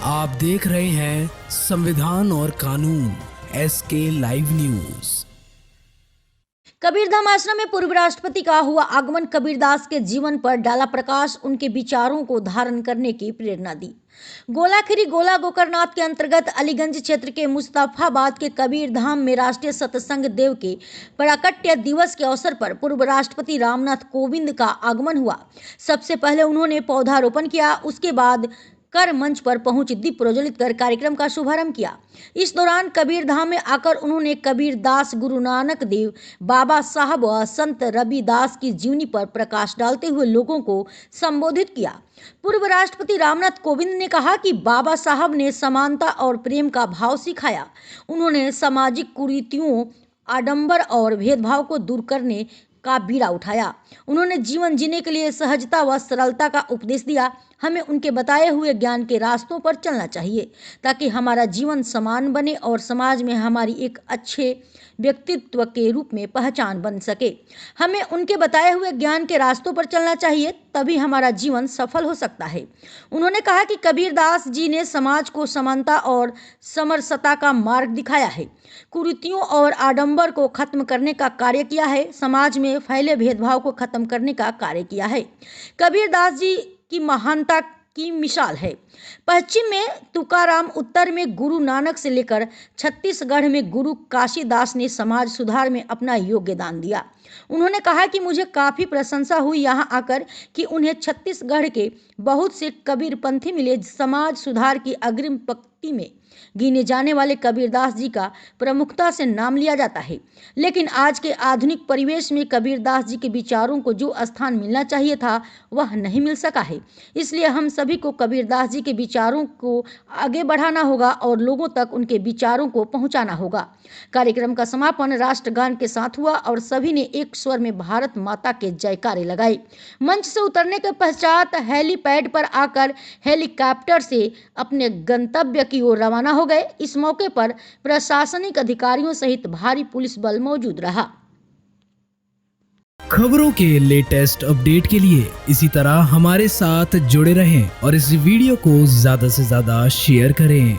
आप देख रहे हैं संविधान और कानून SK लाइव न्यूज। कबीरधाम आश्रम में पूर्व राष्ट्रपति का हुआ आगमन कबीरदास के जीवन पर डाला प्रकाश, उनके विचारों को धारण करने की प्रेरणा दी। गोलाखिरी गोला गोकरनाथ के अंतर्गत अलीगंज क्षेत्र के मुस्तफाबाद के कबीरधाम में राष्ट्रीय सत्संग देव के प्राकट्य दिवस के अवसर पर पूर्व राष्ट्रपति रामनाथ कोविंद का आगमन हुआ। सबसे पहले उन्होंने पौधारोपण किया, उसके बाद कर मंच पर पहुंच दीप प्रज्वलित कर कार्यक्रम का शुभारंभ किया। इस दौरान कबीरधाम में आकर उन्होंने कबीरदास, गुरु नानक देव, बाबा साहब व संत रविदास की जीवनी पर प्रकाश डालते हुए लोगों को संबोधित किया। पूर्व राष्ट्रपति रामनाथ कोविंद ने कहा कि बाबा साहब ने समानता और प्रेम का भाव सिखाया। उन्होंने सामाजिक कुरीतियों, आडंबर और भेदभाव को दूर करने का बीड़ा उठाया। उन्होंने जीवन जीने के लिए सहजता व सरलता का उपदेश दिया। हमें उनके बताए हुए ज्ञान के रास्तों पर चलना चाहिए ताकि हमारा जीवन समान बने और समाज में हमारी एक अच्छे व्यक्तित्व के रूप में पहचान बन सके। हमें उनके बताए हुए ज्ञान के रास्तों पर चलना चाहिए, तभी हमारा जीवन सफल हो सकता है। उन्होंने कहा कि कबीरदास जी ने समाज को समानता और समरसता का मार्ग दिखाया है, कुरीतियों और आडंबर को खत्म करने का कार्य किया है, समाज में फैले भेदभाव को खत्म करने का कार्य किया है। कबीरदास जी की महानता की मिसाल है। पश्चिम में तुकाराम, उत्तर में गुरु नानक से लेकर छत्तीसगढ़ में गुरु काशीदास ने समाज सुधार में अपना योगदान दिया। उन्होंने कहा कि मुझे काफ़ी प्रशंसा हुई यहाँ आकर कि उन्हें छत्तीसगढ़ के बहुत से कबीरपंथी मिले। समाज सुधार की अग्रिम पंक्ति में गिने जाने वाले कबीरदास जी का प्रमुखता से नाम लिया जाता है, लेकिन आज के आधुनिक परिवेश में कबीरदास जी के विचारों को जो स्थान मिलना चाहिए था वह नहीं मिल सका है। इसलिए हम सभी को कबीरदास जी के विचारों को आगे बढ़ाना होगा और लोगों तक उनके विचारों को पहुंचाना होगा। कार्यक्रम का समापन राष्ट्रगान के साथ हुआ और सभी ने एक स्वर में भारत माता के जयकारे लगाए। मंच से उतरने के पश्चात हेलीपैड पर आकर हेलीकॉप्टर से अपने गंतव्य की ओर रवाना हो गए। इस मौके पर प्रशासनिक अधिकारियों सहित भारी पुलिस बल मौजूद रहा। खबरों के लेटेस्ट अपडेट के लिए इसी तरह हमारे साथ जुड़े रहें और इस वीडियो को ज्यादा से ज्यादा शेयर करें।